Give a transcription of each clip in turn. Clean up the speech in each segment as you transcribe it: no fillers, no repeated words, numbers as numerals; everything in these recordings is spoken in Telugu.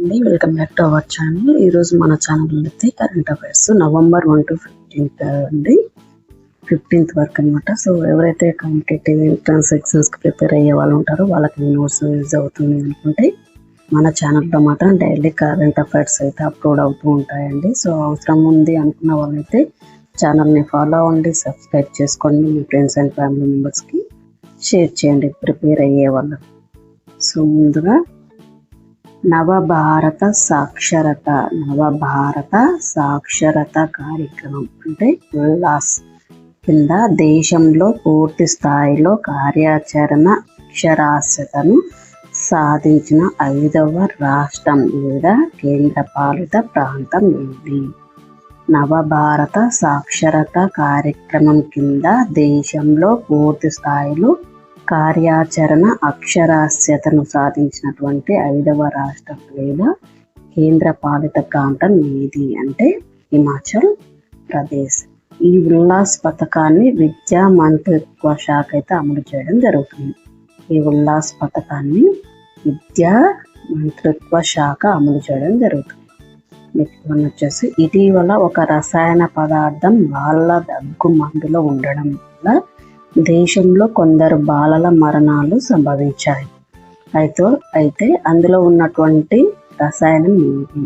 అండి, welcome back to our channel. ఈరోజు మన ఛానల్ అయితే current affairs November 1 to 15th అండి, 15th వరకు అనమాట. సో ఎవరైతే కాంపిటేటివ్ ఎంట్రన్స్ ఎగ్జామ్స్కి ప్రిపేర్ అయ్యే వాళ్ళు ఉంటారో వాళ్ళకి నోట్స్ యూజ్ అవుతుంది అనుకుంటే మన ఛానల్లో మాత్రం డైలీ కరెంట్ అఫైర్స్ అయితే అప్లోడ్ అవుతూ ఉంటాయండి. సో అవసరం ఉంది అనుకున్న వాళ్ళైతే ఛానల్ని ఫాలో అవ్వండి, సబ్స్క్రైబ్ చేసుకోండి, మీ ఫ్రెండ్స్ అండ్ ఫ్యామిలీ మెంబర్స్కి షేర్ చేయండి ప్రిపేర్ అయ్యే వాళ్ళు. సో ముందుగా నవభారత సాక్షరత కార్యక్రమం అంటే ఉల్లాస్ కింద దేశంలో పూర్తి స్థాయిలో కార్యాచరణ అక్షరాస్యతను సాధించిన 5వ రాష్ట్రం లేదా కేంద్రపాలిత ప్రాంతం ఏది? నవభారత సాక్షరత కార్యక్రమం కింద దేశంలో పూర్తి స్థాయిలో కార్యాచరణ అక్షరాస్యతను సాధించినటువంటి 5వ రాష్ట్రం లేదా కేంద్రపాలిత ప్రాంతం ఏది అంటే హిమాచల్ ప్రదేశ్. ఈ ఉల్లాస్ పథకాన్ని విద్యా మంత్రిత్వ శాఖ అయితే అమలు చేయడం జరుగుతుంది. ఈ ఉల్లాస్ పథకాన్ని విద్యా మంత్రిత్వ శాఖ అమలు చేయడం జరుగుతుంది. నెక్స్ట్ వన్ వచ్చేసి ఇటీవల ఒక రసాయన పదార్థం వాళ్ళ దగ్గు మందులో ఉండడం వల్ల దేశంలో కొందరు బాలల మరణాలు సంభవించాయి. అయితే అందులో ఉన్నటువంటి రసాయనం ఏది?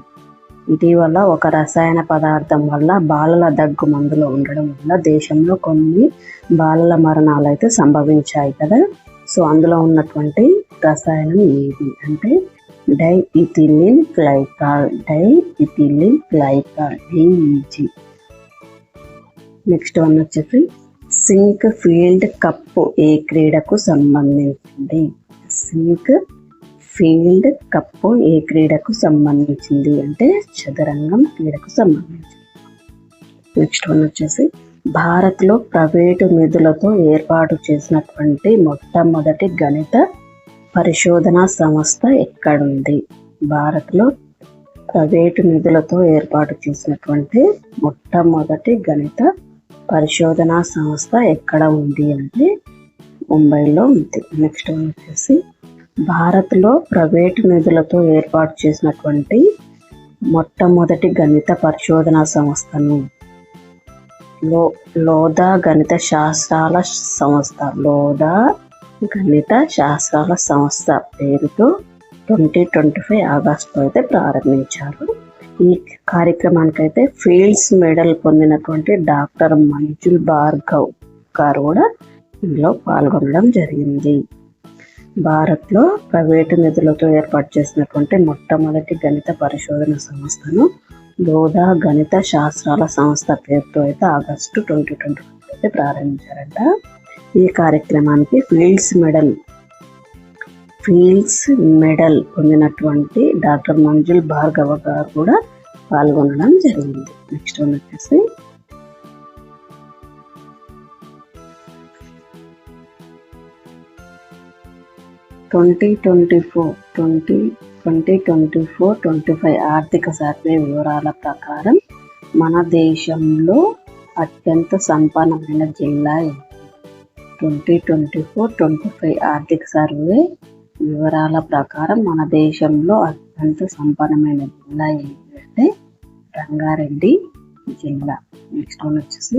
ఇటీవల ఒక రసాయన పదార్థం వల్ల బాలల దగ్గు మందులో ఉండడం వల్ల దేశంలో కొన్ని బాలల మరణాలు అయితే సంభవించాయి కదా. సో అందులో ఉన్నటువంటి రసాయనం ఏది అంటే diethylene glycol, DEG. Next one వచ్చేసి సింక్ ఫీల్డ్ కప్ ఏ క్రీడకు సంబంధించింది? సింక్ ఫీల్డ్ కప్ ఏ క్రీడకు సంబంధించింది అంటే చదరంగం క్రీడకు సంబంధించింది. నెక్స్ట్ వన్ వచ్చేసి భారత్లో ప్రైవేటు నిధులతో ఏర్పాటు చేసినటువంటి మొట్టమొదటి గణిత పరిశోధనా సంస్థ ఎక్కడుంది? భారత్లో ప్రైవేటు నిధులతో ఏర్పాటు చేసినటువంటి మొట్టమొదటి గణిత పరిశోధనా సంస్థ ఎక్కడ ఉంది అంటే ముంబైలో ఉంది. నెక్స్ట్ వన్ వచ్చేసి భారత్లో ప్రైవేటు నిధులతో ఏర్పాటు చేసినటువంటి మొట్టమొదటి గణిత పరిశోధనా సంస్థను లోధా గణిత శాస్త్రాల సంస్థ పేరుతో 2025 ఆగస్టులో అయితే ప్రారంభించారు. ఈ కార్యక్రమానికి అయితే ఫీల్డ్స్ మెడల్ పొందినటువంటి డాక్టర్ మంజుల్ భార్గవ్ గారు కూడా ఇందులో పాల్గొనడం జరిగింది. భారత్లో ప్రైవేటు నిధులతో ఏర్పాటు చేసినటువంటి మొట్టమొదటి గణిత పరిశోధన సంస్థను లోధా గణిత శాస్త్రాల సంస్థ పేరుతో అయితే ఆగస్టు 2025 అయితే ప్రారంభించారంట. ఈ కార్యక్రమానికి ఫీల్డ్స్ మెడల్ పొందినటువంటి డాక్టర్ మంజుల్ భార్గవ గారు కూడా పాల్గొనడం జరిగింది. నెక్స్ట్ వన్ వచ్చేసి 2024-25 ఆర్థిక సర్వే వివరాల ప్రకారం మన దేశంలో అత్యంత సంపన్నమైన జిల్లా ఏది? 2024-25 ఆర్థిక సర్వే వివరాల ప్రకారం మన దేశంలో అత్యంత సంపన్నమైన జిల్లా ఏది అంటే రంగారెడ్డి జిల్లా. నెక్స్ట్ వన్ వచ్చేసి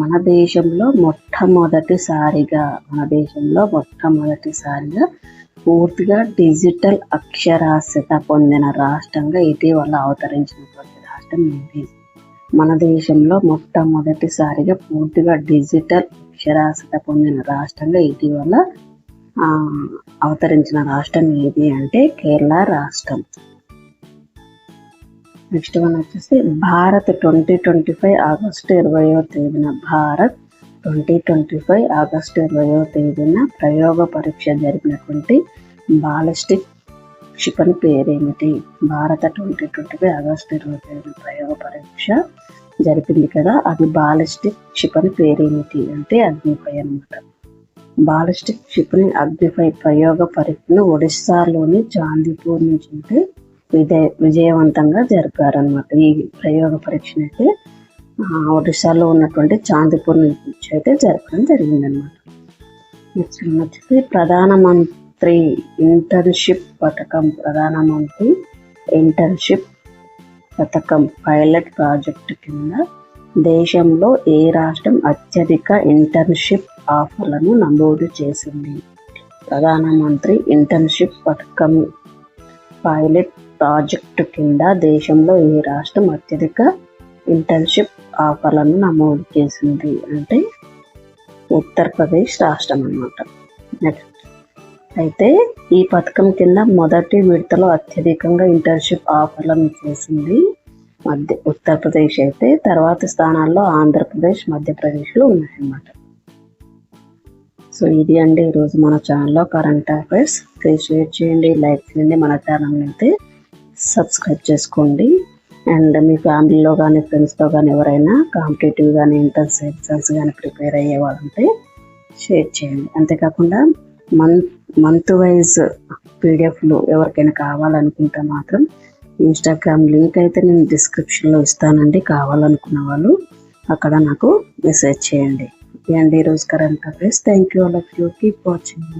మన దేశంలో మొట్టమొదటిసారిగా పూర్తిగా డిజిటల్ అక్షరాస్యత పొందిన రాష్ట్రంగా ఇటీవల అవతరించినటువంటి రాష్ట్రం ఏది? మన దేశంలో మొట్టమొదటిసారిగా పూర్తిగా డిజిటల్ అక్షరాస్యత పొందిన రాష్ట్రంగా ఇటీవల అవతరించిన రాష్ట్రం ఏది అంటే కేరళ రాష్ట్రం. నెక్స్ట్ వన్ వచ్చేసి భారత్ 2025 ఆగస్టు 20వ తేదీన ప్రయోగ పరీక్ష జరిపినటువంటి బాలిస్టిక్ క్షిపణి పేరేమిటి? భారత 2025 ఆగస్టు 20వ తేదీన ప్రయోగ పరీక్ష జరిపింది కదా, అది బాలిస్టిక్ క్షిపణి పేరేమిటి అంటే అగ్నిపై అన్నమాట. బాలిస్టిక్ క్షిపణి అగ్నిపై ప్రయోగ పరీక్షను ఒడిస్సాలోని చాందీపూర్ నుంచి అయితే విజయవంతంగా జరిపారనమాట. ఈ ప్రయోగ పరీక్షను అయితే ఒడిశాలో ఉన్నటువంటి చాందీపూర్ నుంచి అయితే జరపడం జరిగిందనమాట. నెక్స్ట్ వచ్చేసి ప్రధానమంత్రి ఇంటర్న్షిప్ పథకం, ప్రధానమంత్రి ఇంటర్న్షిప్ పథకం పైలట్ ప్రాజెక్టు కింద దేశంలో ఏ రాష్ట్రం అత్యధిక ఇంటర్న్షిప్ ఆఫర్లను నమోదు చేసింది? ప్రధానమంత్రి ఇంటర్న్షిప్ పథకం పైలట్ ప్రాజెక్టు కింద దేశంలో ఏ రాష్ట్రం అత్యధిక ఇంటర్న్షిప్ ఆఫర్లను నమోదు చేసింది అంటే ఉత్తరప్రదేశ్ రాష్ట్రం అన్నమాట. నెక్స్ట్ అయితే ఈ పథకం కింద మొదటి విడతలో అత్యధికంగా ఇంటర్న్షిప్ ఆఫర్లను చేసింది ఉత్తరప్రదేశ్ అయితే తర్వాత స్థానాల్లో ఆంధ్రప్రదేశ్, మధ్యప్రదేశ్లో ఉన్నాయన్నమాట. సో ఇది అండి ఈరోజు మన ఛానల్లో కరెంట్ అఫైర్స్. ప్లీజ్ షేర్ చేయండి, లైక్ చేయండి, మన ఛానల్ని అయితే సబ్స్క్రైబ్ చేసుకోండి. అండ్ మీ ఫ్యామిలీలో కానీ ఫ్రెండ్స్తో కానీ ఎవరైనా కాంపిటేటివ్ కానీ ఎంట్రన్స్ ఎగ్జామ్స్ కానీ ప్రిపేర్ అయ్యే వాళ్ళంటే షేర్ చేయండి. అంతేకాకుండా మంత్ వైజ్ పీడిఎఫ్లు ఎవరికైనా కావాలనుకుంటే మాత్రం ఇన్స్టాగ్రామ్ లింక్ అయితే నేను డిస్క్రిప్షన్లో ఇస్తానండి. కావాలనుకున్న వాళ్ళు అక్కడ నాకు మెసేజ్ చేయండి. అండ్ ఈరోజు current affairs. Thank you all of you. Keep watching.